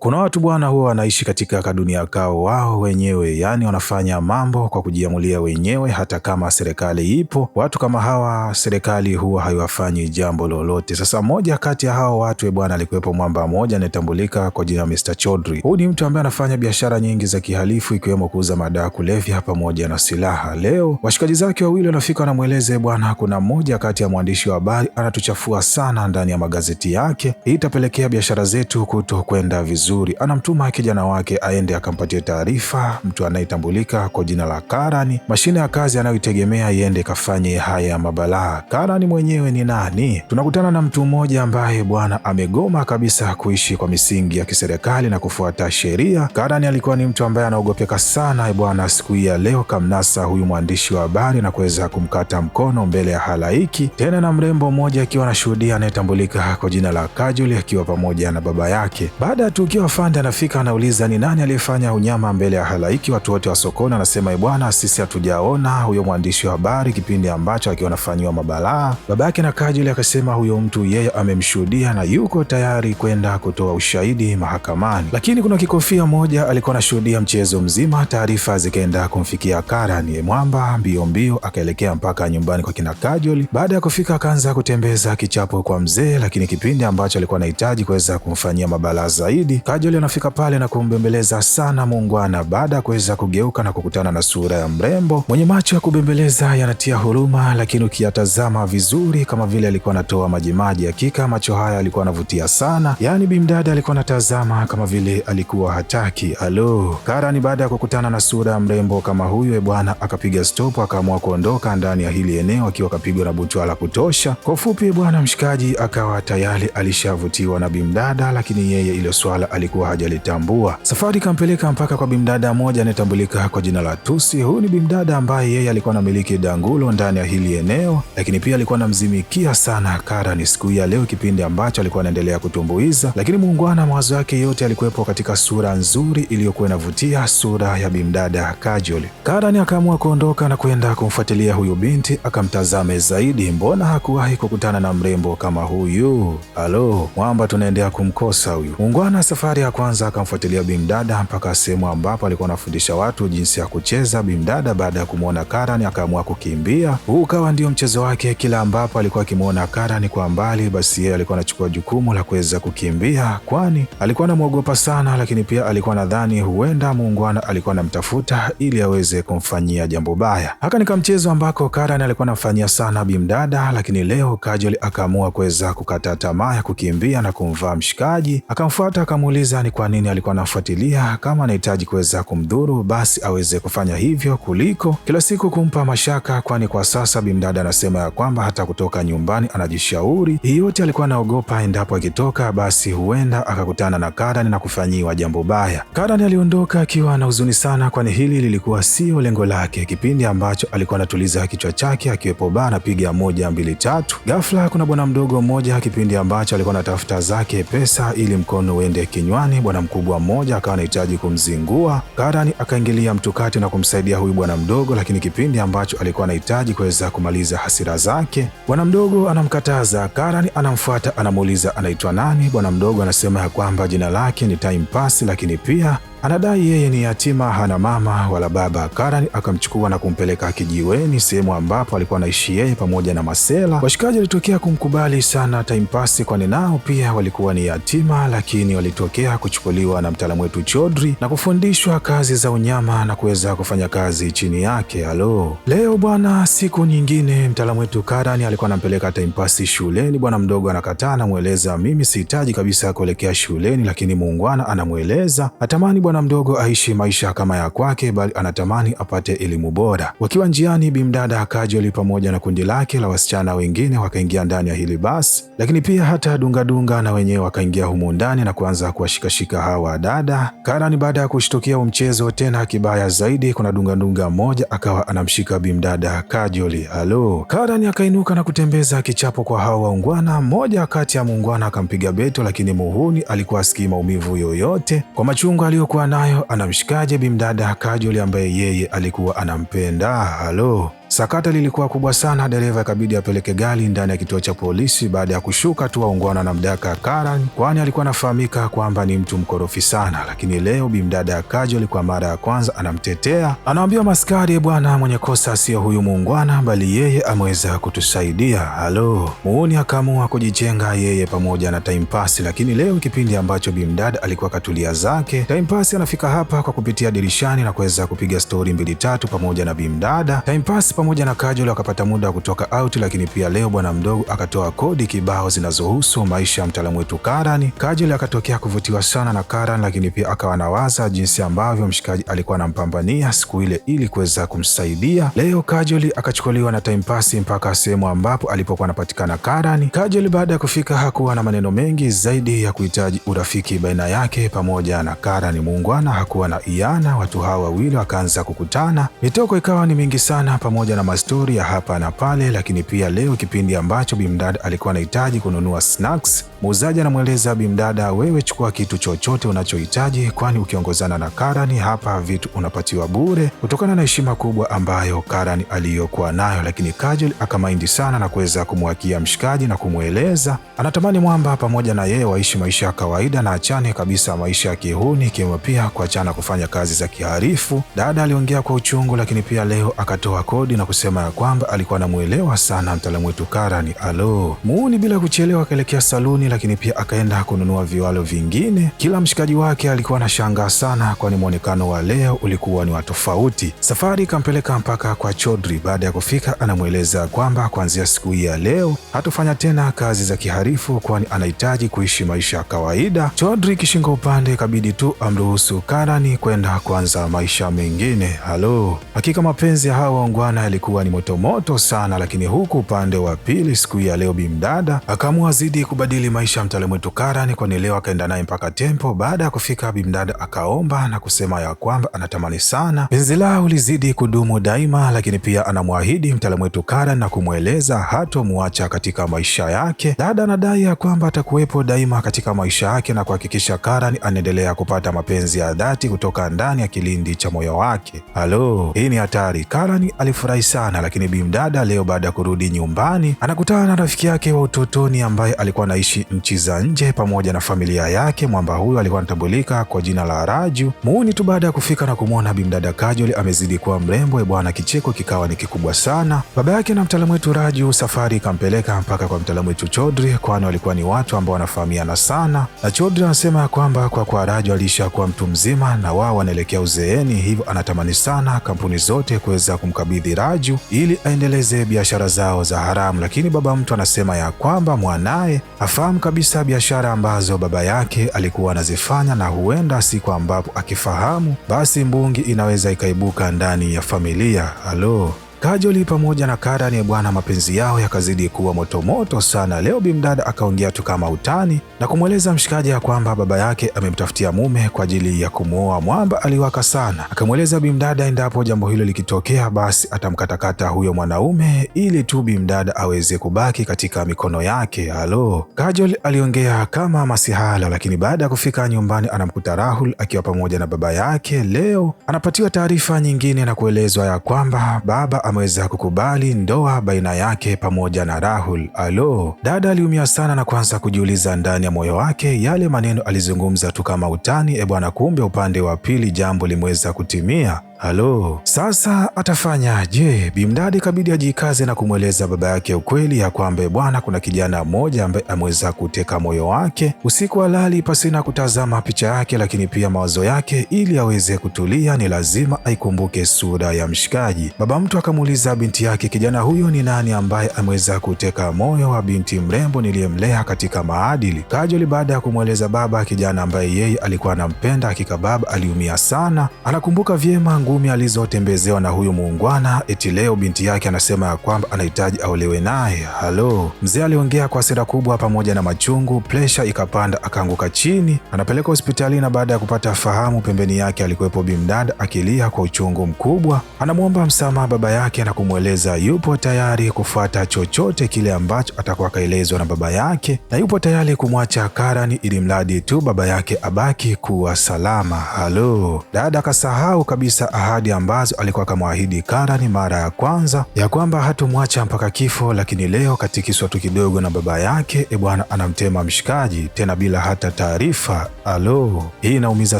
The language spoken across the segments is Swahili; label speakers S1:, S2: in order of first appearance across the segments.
S1: Kuna watu bwana huwa wanaishi katika kadunia kao wao wenyewe, yani wanafanya mambo kwa kujiamulia wenyewe hata kama serikali ipo. Watu kama hawa serikali huwa haiwafanyi jambo lolote. Sasa moja kati ya hao watu bwana alikuwepo mwamba mmoja anayetambulika kwa jina Mr. Chaudhry. Huyu ni mtu ambaye anafanya biashara nyingi za kihalifu ikiwemo kuuza madawa kulevya pamoja na silaha. Leo washikaji zake wawili wanafika wanamweleze bwana, kuna mmoja kati ya mwandishi wa habari anatuchafua sana ndani ya magazeti yake. Hii itapelekea biashara zetu kuto kwenda vizuri. Anamtuma kijana wake aende akampatie taarifa mtu anayetambulika kwa jina la Karan, mashine ya kazi anayoitegemea iende kafanye haya mabalaa. Karan mwenyewe ni nani? Tunakutana na mtu mmoja ambaye bwana amegoma kabisa kuishi kwa misingi ya kiserikali na kufuata sheria. Karan alikuwa ni mtu ambaye anaogopeka sana bwana. Siku ya leo kamnasa huyu mwandishi wa habari na kuweza kumkata mkono mbele ya halaiki, tena na mrembo mmoja akiwa anashuhudia anayetambulika kwa jina la Kajoli akiwa pamoja na baba yake. Baada ya tukio afande anafika anauliza ni nani aliyefanya unyama mbele ya halaiki. Watu wote wa sokoni anasema bwana, sisi hatujaona huyo mwandishi wa habari kipindi ambacho akiwa anafanyiwa mabalaa. Baba yake na Kajoli akasema huyo mtu yeye amemshuhudia na yuko tayari kwenda kutoa ushahidi mahakamani. Lakini kuna kikofia moja alikuwa anashuhudia mchezo mzima. Taarifa zikaenda kumfikia Karan. Mwamba mbio mbio akaelekea mpaka nyumbani kwa kina Kajoli. Baada ya kufika akaanza kutembeza kichapo kwa mzee, lakini kipindi ambacho alikuwa anahitaji kuweza kumfanyia mabalaa zaidi, Kajoli anafika pale na kumbembeleza sana muungwana. Baada ya kuweza kugeuka na kukutana na sura ya mrembo mwenye macho ya kubembeleza yanatia huruma, lakini ukiyatazama vizuri kama vile alikuwa anatoa majimaji. Hakika macho haya alikuwa anavutia sana, yaani bimdada alikuwa anatazama kama vile alikuwa hataki. Alo Karan baada ya kukutana na sura ya mrembo kama huyo bwana akapiga stop, akaamua kuondoka ndani ya hili eneo akiwa kapigwa na butwa la kutosha. Kwa ufupi bwana mshikaji akawa tayari alishavutiwa na bimdada, lakini yeye ile swala alikuwa hajalitambua. Safari kampeleka mpaka kwa bimdada moja anayetambulika kwa jina la Tusi. Huyu ni bimdada ambaye yeye alikuwa anamiliki dangulo ndani ya hili eneo, lakini pia alikuwa anamzimikia sana Karan siku ya leo kipindi ambacho alikuwa anaendelea kutumbuiza, lakini muungwana mawazo yake yote alikuwepo katika sura nzuri iliyokuwa inavutia, sura ya bimdada Kajoli. Karan akaamua kuondoka na kwenda kumfuatilia huyu binti akamtazame zaidi. Mbona hakuwahi kukutana na mrembo kama huyu? Alo mwamba tunaendea kumkosa huyu. Muungwana safari ya kwanza akamfuatilia bimdada mpaka sehemu ambapo alikuwa anafundisha watu jinsi ya kucheza. Bimdada baada ya kumwona Karan akaamua kukimbia. Huu ukawa ndio mchezo wake. Kila ambapo alikuwa akimwona Karan kwa mbali, basi yeye alikuwa anachukua jukumu la kuweza kukimbia, kwani alikuwa anamwogopa sana, lakini pia alikuwa nadhani huenda muungwana alikuwa anamtafuta ili aweze kumfanyia jambo baya. Haka ni mchezo ambako Karan alikuwa anamfanyia sana bimdada, lakini leo Kajoli akaamua kuweza kukata tamaa ya kukimbia na kumvaa mshikaji. Akamfuata akamuuliza ni kwa nini alikuwa anafuatilia, kama anahitaji kuweza kumdhuru basi aweze kufanya hivyo kuliko kila siku kumpa mashaka, kwani kwa sasa bimdada anasema ya kwamba hata kutoka nyumbani anajishauri. Hii yote alikuwa anaogopa endapo akitoka basi huenda akakutana na Karan na kufanyiwa jambo baya. Karan aliondoka akiwa na huzuni sana, kwani hili lilikuwa sio lengo lake. Kipindi ambacho alikuwa anatuliza kichwa chake akiwepo baa anapiga 1 2 3, ghafla kuna bwana mdogo mmoja kipindi ambacho alikuwa anatafuta zake pesa ili mkono uende kinywani. Bwana mkubwa mmoja akawa anahitaji kumzingua. Karan akaingilia mtukati na kumsaidia huyu bwana mdogo, lakini kipindi ambacho alikuwa anahitaji kuweza kumaliza hasira zake, bwana mdogo anamkataza. Karan anamfuata anamuuliza anaitwa nani. Bwana mdogo anasema ya kwamba jina lake ni Time Pass, lakini pia anadai yeye ni yatima, hana mama wala baba. Karan akamchukua na kumpeleka kijiweni, sehemu ambapo alikuwa anaishi yeye pamoja na masela. Washikaji walitokea kumkubali sana Time Pass, kwani nao pia walikuwa ni yatima, lakini walitokea kuchukuliwa na mtaalamu wetu Chaudhry na kufundishwa kazi za unyama na kuweza kufanya kazi chini yake. Halo leo bwana, siku nyingine mtaalamu wetu Karan alikuwa anampeleka Time Pass shuleni. Bwana mdogo anakataa, anamweleza mimi sihitaji kabisa kuelekea shuleni, lakini muungwana anamweleza atamani bwana mdogo aishi maisha kama ya kwake, bali anatamani apate elimu bora. Wakiwa njiani, bimdada Kajoli pamoja na kundi lake la wasichana wengine wakaingia ndani ya hili basi, lakini pia hata dungadunga na wenyewe wakaingia humu ndani na kuanza kuwashikashika hawa dada. Karan baada ya kushtukia mchezo tena kibaya zaidi, kuna dungadunga mmoja akawa anamshika bimdada Kajoli. Halo Karan akainuka na kutembeza kichapo kwa hawa waungwana. Mmoja kati ya muungwana akampiga beto, lakini muhuni alikuwa asikii maumivu yoyote. Kwa machungu aliyokuwa nayo anamshikaje bimdada Kajoli ambaye yeye alikuwa anampenda. Halo Sakata lilikuwa kubwa sana, dereva ikabidi apeleke gari ndani ya kituo cha polisi. Baada ya kushuka tu, waungwana na mdaka Karan, kwani alikuwa anafahamika kwamba ni mtu mkorofi sana. Lakini leo bimdada Kajol kwa mara ya kwanza anamtetea, anamwambia maskari, bwana, mwenye kosa sio huyu muungwana, bali yeye ameweza kutusaidia. Halo, muuni akaamua kujijenga yeye pamoja na Time Pass. Lakini leo kipindi ambacho bimdada alikuwa katulia zake, Time Pass anafika hapa kwa kupitia dirishani na kuweza kupiga stori mbili tatu pamoja na bimdada. Time Pass pamoja na Kajol akapata muda wa kutoka out. Lakini pia leo bwana mdogo akatoa kodi kibao zinazohusu maisha ya mtaalamu wetu Karan. Kajol akatokea kuvutiwa sana na Karan, lakini pia akawa nawaza jinsi ambavyo mshikaji alikuwa anampambania siku ile ili kuweza kumsaidia. Leo Kajol akachukuliwa na Time Pass mpaka sehemu ambapo alipokuwa anapatikana Karan. Kajol baada ya kufika hakuwa na maneno mengi zaidi ya kuhitaji urafiki baina yake pamoja na Karan. Muungwana hakuwa na iana, watu hawa wawili wakaanza kukutana, mitoko ikawa ni mingi sana pamoja na mastori ya hapa na pale. Lakini pia leo kipindi ambacho bimdada alikuwa anahitaji kununua snacks, muuzaji anamweleza bimdada, wewe chukua kitu chochote unachohitaji, kwani ukiongozana na Karan hapa vitu unapatiwa bure, kutokana na heshima kubwa ambayo Karan aliyokuwa nayo. Lakini Kajol akamaindi sana na kuweza kumwakia mshikaji na kumweleza anatamani mwamba pamoja na yeye waishi maisha ya kawaida na achane kabisa maisha ya kihuni, ikiwemo pia kuachana kufanya kazi za kiharifu. Dada aliongea kwa uchungu, lakini pia leo akatoa kodi na kusema ya kwamba alikuwa anamuelewa sana mtaalamu wetu Karan. Alo, muuni bila kuchelewa akaelekea saluni, lakini pia akaenda kununua viwalo vingine. Kila mshikaji wake alikuwa anashangaa sana, kwani muonekano wa leo ulikuwa ni wa tofauti. Safari ikampeleka mpaka kwa Chaudhry. Baada ya kufika, anamweleza kwamba kuanzia siku hii ya leo hatofanya tena kazi za kiharifu, kwani anahitaji kuishi maisha ya kawaida. Chaudhry kishinga upande, kabidi tu amruhusu Karan kwenda kuanza maisha mengine. Halo, hakika mapenzi ya hawa waungwana yalikuwa ni motomoto sana. Lakini huku upande wa pili, siku ya leo bimdada akaamua zidi kubadili maisha ya mtaalamu wetu Karan, kwani leo akaenda naye mpaka tempo. Baada ya kufika, bimdada akaomba na kusema ya kwamba anatamani sana penzi lao lizidi kudumu daima. Lakini pia anamwahidi mtaalamu wetu Karan na kumweleza hatomwacha katika maisha yake. Dada anadai ya kwamba atakuwepo daima katika maisha yake na kuhakikisha Karan anaendelea kupata mapenzi ya dhati kutoka ndani ya kilindi cha moyo wake. Halo, hii ni hatari. Karan alifurahi sana, lakini bimdada leo baada ya kurudi nyumbani anakutana na rafiki yake wa utotoni ambaye alikuwa anaishi nchi za nje pamoja na familia yake. Mwamba huyu alikuwa anatambulika kwa jina la Raju. Muuni tu baada ya kufika na kumwona bimdada Kajol amezidi kuwa mrembo, bwana, kicheko kikawa ni kikubwa sana. Baba yake na mtaalamu wetu Raju safari ikampeleka mpaka kwa mtaalamu wetu Chaudhry, kwani walikuwa ni watu ambao wanafahamiana sana. Na Chaudhry anasema ya kwamba kwa Raju alisha kuwa mtu mzima na wao wanaelekea uzeeni, hivyo anatamani sana kampuni zote kuweza kumkabidhi Raju ili aendeleze biashara zao za haramu. Lakini baba mtu anasema ya kwamba mwanaye afahamu kabisa biashara ambazo baba yake alikuwa anazifanya, na huenda siku ambapo akifahamu basi mbungi inaweza ikaibuka ndani ya familia. Halo, Kajol pamoja na Karan bwana, mapenzi yao yakazidi kuwa motomoto sana. Leo bimdada akaongea tu kama utani na kumweleza mshikaji ya kwamba baba yake amemtafutia mume kwa ajili ya kumwoa. Mwamba aliwaka sana, akamweleza bimdada endapo jambo hilo likitokea basi atamkatakata huyo mwanaume ili tu bimdada aweze kubaki katika mikono yake. Halo, Kajol aliongea kama masihala, lakini baada ya kufika nyumbani anamkuta Rahul akiwa pamoja na baba yake. Leo anapatiwa taarifa nyingine na kuelezwa ya kwamba baba ameweza kukubali ndoa baina yake pamoja na Rahul. Alo, dada aliumia sana na kuanza kujiuliza ndani ya moyo wake yale maneno alizungumza tu kama utani, bwana, kumbe upande wa pili jambo limeweza kutimia. Halo, sasa atafanya je? Bimdada kabidi ajikaze na kumweleza baba yake ukweli ya kwamba bwana, kuna kijana mmoja ambaye ameweza kuteka moyo wake usiku halali pasina kutazama picha yake, lakini pia mawazo yake. Ili aweze kutulia ni lazima aikumbuke sura ya mshikaji. Baba mtu akamuuliza binti yake, kijana huyo ni nani ambaye ameweza kuteka moyo wa binti mrembo niliyemlea katika maadili? Kajol baada ya kumweleza baba kijana ambaye yeye alikuwa anampenda, hakika baba aliumia sana. Anakumbuka vyema ngumi alizotembezewa na huyu muungwana, eti leo binti yake anasema ya kwamba anahitaji aolewe naye. Halo, mzee aliongea kwa hasira kubwa pamoja na machungu. Presha ikapanda, akaanguka chini, anapeleka hospitali, na baada ya kupata fahamu pembeni yake alikuwepo bimdada akilia kwa uchungu mkubwa. Anamwomba msamaha baba yake na kumweleza yupo tayari kufuata chochote kile ambacho atakuwa kaelezwa na baba yake, na yupo tayari kumwacha Karan ili mradi tu baba yake abaki kuwa salama. Halo, dada akasahau kabisa ahadi ambazo alikuwa akamwahidi Karan mara ya kwanza ya kwamba hatomwacha mpaka kifo, lakini leo katikiswa tu kidogo na baba yake bwana anamtema mshikaji tena bila hata taarifa. Alo, hii inaumiza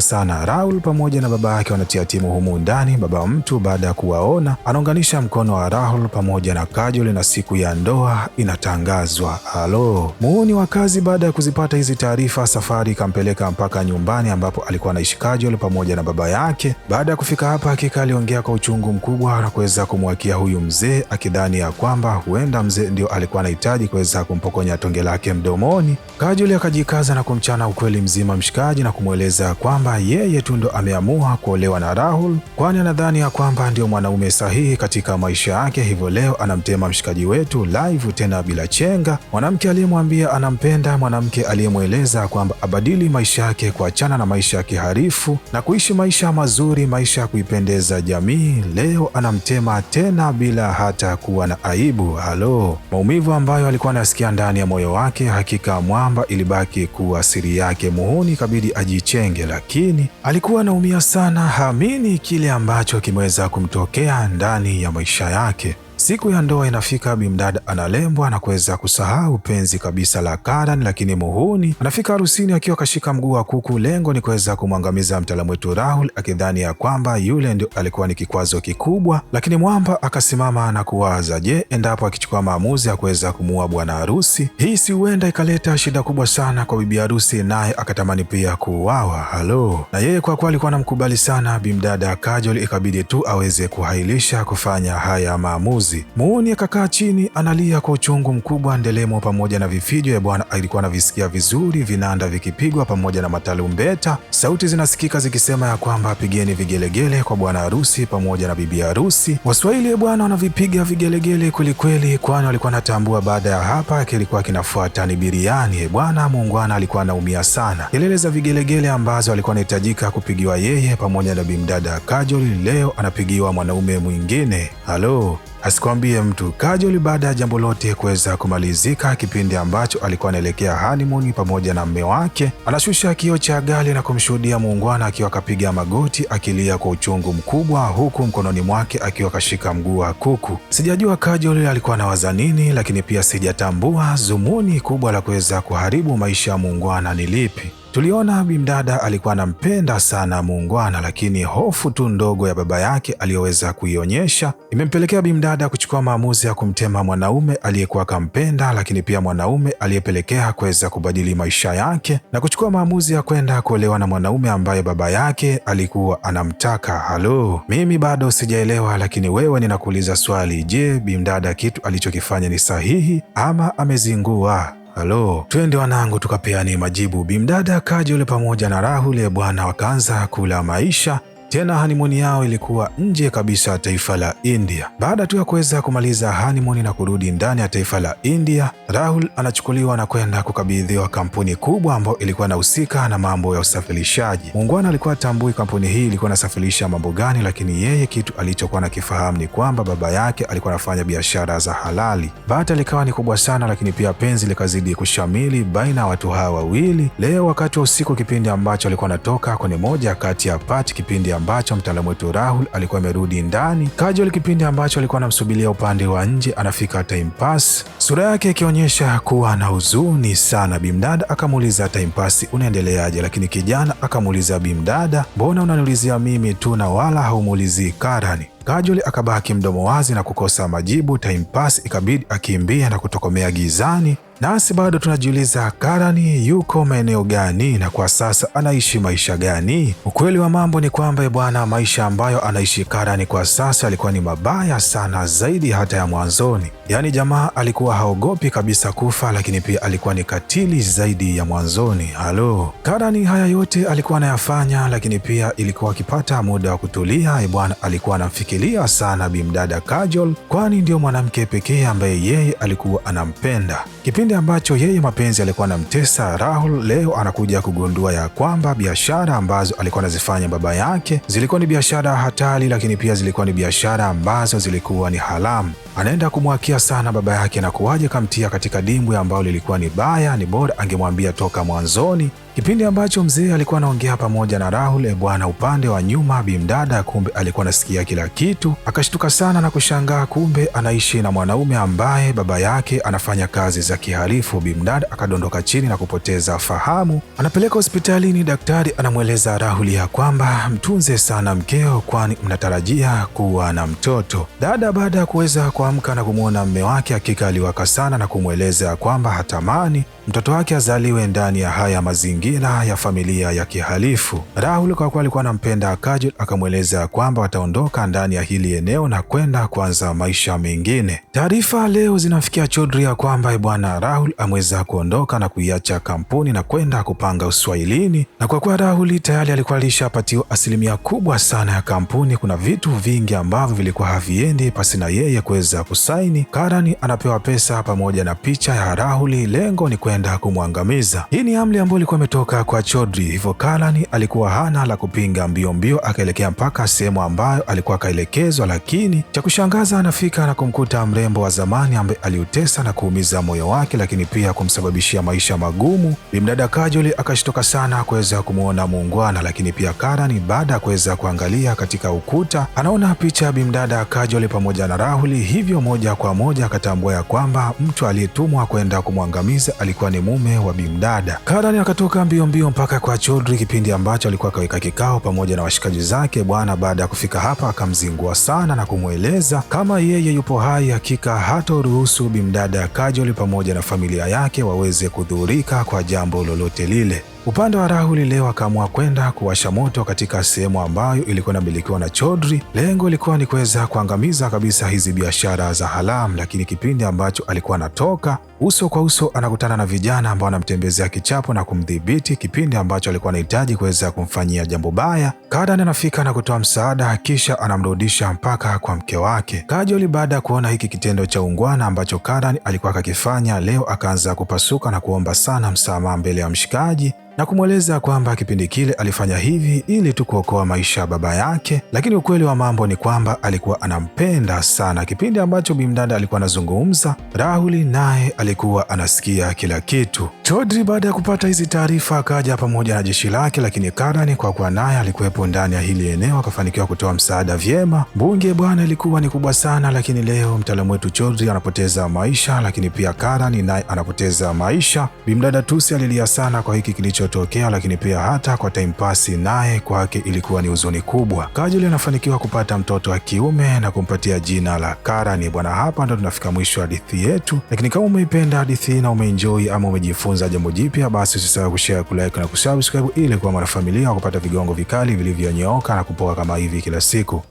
S1: sana. Rahul pamoja na baba yake wanatia timu humu ndani. Baba mtu baada ya kuwaona anaunganisha mkono wa Rahul pamoja na Kajol na siku ya ndoa inatangazwa. Alo, muuni wa kazi baada ya kuzipata hizi taarifa, safari ikampeleka mpaka nyumbani ambapo alikuwa anaishi Kajol pamoja na baba yake. Baada ya kufika hapa, hakika aliongea kwa uchungu mkubwa na kuweza kumwakia huyu mzee, akidhani ya kwamba huenda mzee ndio alikuwa anahitaji kuweza kumpokonya tonge lake mdomoni. Kajol akajikaza na kumchana ukweli mzima mshikaji na kumweleza kwamba yeye tu ndo ameamua kuolewa na Rahul, kwani anadhani ya kwamba ndio mwanaume sahihi katika maisha yake. Hivyo leo anamtema mshikaji wetu live tena bila chenga. Mwanamke aliyemwambia anampenda, mwanamke aliyemweleza kwamba abadili maisha yake, kuachana na maisha ya kiharifu na kuishi maisha mazuri, maisha ya kuipendeza jamii, leo anamtema tena bila hata kuwa na aibu. Halo, maumivu ambayo alikuwa anasikia ndani ya moyo wake, hakika mwamba ilibaki kuwa siri yake. Muhuni kabidi ajichenge, lakini alikuwa anaumia sana, haamini kile ambacho kimeweza kumtokea ndani ya maisha yake. Siku ya ndoa inafika, bimdada analembwa na kuweza kusahau penzi kabisa la Karan, lakini muhuni anafika harusini akiwa kashika mguu wa kuku. Lengo ni kuweza kumwangamiza mtaalamu wetu Rahul, akidhani ya kwamba yule ndio alikuwa ni kikwazo kikubwa. Lakini mwamba akasimama na kuwaza, je, endapo akichukua maamuzi ya kuweza kumuua bwana harusi, hii si huenda ikaleta shida kubwa sana kwa bibi harusi, naye akatamani pia kuuawa. Halo, na yeye kwa kuwa alikuwa anamkubali sana bimdada Kajol, ikabidi tu aweze kuhailisha kufanya haya maamuzi. Muuni akakaa chini analia kwa uchungu mkubwa. Ndelemo pamoja na vifijo bwana alikuwa anavisikia vizuri, vinanda vikipigwa pamoja na matalumbeta. Sauti zinasikika zikisema ya kwamba pigeni vigelegele kwa bwana harusi pamoja na bibi harusi. Waswahili bwana wanavipiga vigelegele kwelikweli, kwani walikuwa natambua baada ya hapa kilikuwa kinafuata ni biriani bwana. Muungwana alikuwa anaumia sana. Kelele za vigelegele ambazo alikuwa anahitajika kupigiwa yeye pamoja na bimdada Kajol, leo anapigiwa mwanaume mwingine. Halo, asikwambie mtu. Kajol baada ya jambo lote kuweza kumalizika, kipindi ambacho alikuwa anaelekea honeymoon pamoja na mume wake, anashusha kioo cha gari na kumshuhudia muungwana akiwa akapiga magoti akilia kwa uchungu mkubwa, huku mkononi mwake akiwa kashika mguu wa kuku. Sijajua Kajol alikuwa anawaza nini, lakini pia sijatambua zumuni kubwa la kuweza kuharibu maisha ya muungwana ni lipi. Tuliona bimdada alikuwa anampenda sana muungwana, lakini hofu tu ndogo ya baba yake aliyoweza kuionyesha imempelekea bimdada kuchukua maamuzi ya kumtema mwanaume aliyekuwa akampenda, lakini pia mwanaume aliyepelekea kuweza kubadili maisha yake na kuchukua maamuzi ya kwenda kuolewa na mwanaume ambaye baba yake alikuwa anamtaka. Halo, mimi bado sijaelewa, lakini wewe ninakuuliza swali, je, bimdada kitu alichokifanya ni sahihi ama amezingua? Halo, twende wanangu tukapeani majibu. Bimdada Kajol pamoja na Rahul bwana wakaanza kula maisha. Tena honeymoon yao ilikuwa nje kabisa ya taifa la India. Baada tu ya kuweza kumaliza honeymoon na kurudi ndani ya taifa la India, Rahul anachukuliwa na kwenda kukabidhiwa kampuni kubwa ambayo ilikuwa inahusika na mambo ya usafirishaji. Muungwana alikuwa tambui kampuni hii ilikuwa inasafirisha mambo gani, lakini yeye kitu alichokuwa nakifahamu ni kwamba baba yake alikuwa anafanya biashara za halali. Bahati likawa ni kubwa sana, lakini pia penzi likazidi kushamili baina ya watu hawa wawili. Leo wakati wa usiku, kipindi ambacho alikuwa anatoka kwenye moja kati ya party, kipindi ambacho mtaalamu wetu Rahul alikuwa amerudi ndani, Kajol kipindi ambacho alikuwa anamsubiria upande wa nje anafika time pass, sura yake ikionyesha kuwa na huzuni sana. Bimdada akamuuliza time pass, unaendeleaje? Lakini kijana akamuuliza bimdada, mbona unaniulizia mimi tu na wala haumuulizii Karan? Kajol akabaki mdomo wazi na kukosa majibu. Time pass ikabidi akimbia na kutokomea gizani. Nasi bado tunajiuliza Karan yuko maeneo gani na kwa sasa anaishi maisha gani? Ukweli wa mambo ni kwamba bwana, maisha ambayo anaishi Karan kwa sasa alikuwa ni mabaya sana zaidi hata ya mwanzoni. Yaani jamaa alikuwa haogopi kabisa kufa, lakini pia alikuwa ni katili zaidi ya mwanzoni. Halo, Karan haya yote alikuwa anayafanya, lakini pia ilikuwa akipata muda wa kutulia bwana alikuwa anamfikiria sana bimdada Kajol, kwani ndio mwanamke pekee ambaye yeye alikuwa anampenda. Kipindi ambacho yeye mapenzi alikuwa anamtesa Rahul, leo anakuja kugundua ya kwamba biashara ambazo alikuwa anazifanya baba yake zilikuwa ni biashara hatari, lakini pia zilikuwa ni biashara ambazo zilikuwa ni haramu. Anaenda kumwakia sana baba yake na kuwaje kamtia katika dimbwi ambao lilikuwa ni baya. Ni bora angemwambia toka mwanzoni Kipindi ambacho mzee alikuwa anaongea pamoja na Rahul, bwana, upande wa nyuma bimdada kumbe alikuwa anasikia kila kitu. Akashtuka sana na kushangaa, kumbe anaishi na mwanaume ambaye baba yake anafanya kazi za kihalifu. Bimdada akadondoka chini na kupoteza fahamu. Anapeleka hospitalini, daktari anamweleza Rahul ya kwamba mtunze sana mkeo, kwani mnatarajia kuwa na mtoto. Dada baada ya kuweza kuamka na kumwona mme wake, hakika aliwaka sana na kumweleza kwamba hatamani mtoto wake azaliwe ndani ya haya mazingira ya familia ya kihalifu. Rahul kwa kuwa alikuwa anampenda Kajol, akamweleza kwamba wataondoka ndani ya hili eneo na kwenda kuanza maisha mengine. Taarifa leo zinafikia Chaudhry ya kwamba bwana Rahul ameweza kuondoka na kuiacha kampuni na kwenda kupanga uswahilini, na kwa kuwa Rahul tayari alikuwa alishapatiwa asilimia kubwa sana ya kampuni, kuna vitu vingi ambavyo vilikuwa haviendi pasi na yeye kuweza kusaini. Karan anapewa pesa pamoja na picha ya Rahul, lengo ni kwenda kumwangamiza. Hii ni amri ambayo ilikuwa imetoka kwa Chaudhry, hivyo Karan alikuwa hana la kupinga. Mbio mbio akaelekea mpaka sehemu ambayo alikuwa akaelekezwa, lakini cha kushangaza anafika na kumkuta mrembo wa zamani ambaye aliutesa na kuumiza moyo wake, lakini pia kumsababishia maisha magumu. Bimdada Kajol akashtoka sana kuweza kumwona muungwana, lakini pia Karan baada ya kuweza kuangalia katika ukuta anaona picha ya bimdada Kajol pamoja na Rahul, hivyo moja kwa moja akatambua ya kwamba mtu aliyetumwa kwenda kumwangamiza alikuwa ni mume wa bimdada. Karan akatoka mbio mbio mpaka kwa Chaudhry kipindi ambacho alikuwa kaweka kikao pamoja na washikaji zake bwana. Baada ya kufika hapa akamzingua sana na kumweleza kama yeye yupo hai, hakika hataruhusu bimdada Kajol pamoja na familia yake waweze kudhurika kwa jambo lolote lile. Upande wa Rahul leo akaamua kwenda kuwasha moto katika sehemu ambayo ilikuwa inamilikiwa na Chaudhry. Lengo ilikuwa ni kuweza kuangamiza kabisa hizi biashara za haramu, lakini kipindi ambacho alikuwa anatoka uso kwa uso anakutana na vijana ambao wanamtembezea kichapo na kumdhibiti kipindi ambacho alikuwa anahitaji kuweza kumfanyia jambo baya. Karan anafika na kutoa msaada, kisha anamrudisha mpaka kwa mke wake. Kajol baada ya kuona hiki kitendo cha ungwana ambacho Karan alikuwa akakifanya leo, akaanza kupasuka na kuomba sana msamaha mbele ya mshikaji na kumweleza kwamba kipindi kile alifanya hivi ili tu kuokoa maisha ya baba yake, lakini ukweli wa mambo ni kwamba alikuwa anampenda sana. Kipindi ambacho bimdada alikuwa anazungumza, Rahul naye alikuwa anasikia kila kitu. Chaudhry baada ya kupata hizi taarifa akaja pamoja na jeshi lake, lakini Karan kwa kuwa naye alikuwepo ndani ya hili eneo akafanikiwa kutoa msaada vyema. Bunge bwana ilikuwa ni kubwa sana, lakini leo mtaalamu wetu Chaudhry anapoteza maisha, lakini pia Karan naye anapoteza maisha. Bimdada Tusi alilia sana kwa hiki kilichotokea, lakini pia hata kwa time pass naye kwake ilikuwa ni huzuni kubwa. Kajol anafanikiwa kupata mtoto wa kiume na kumpatia jina la Karan. Bwana, hapa ndo tunafika mwisho wa hadithi yetu, lakini kama umeipenda hadithi na umeenjoy ama umejifunza jambo jipya, basi usisahau kushare, kulike na kusubscribe ili kuwa mwanafamilia wa kupata vigongo vikali vilivyonyooka na kupoka kama hivi kila siku.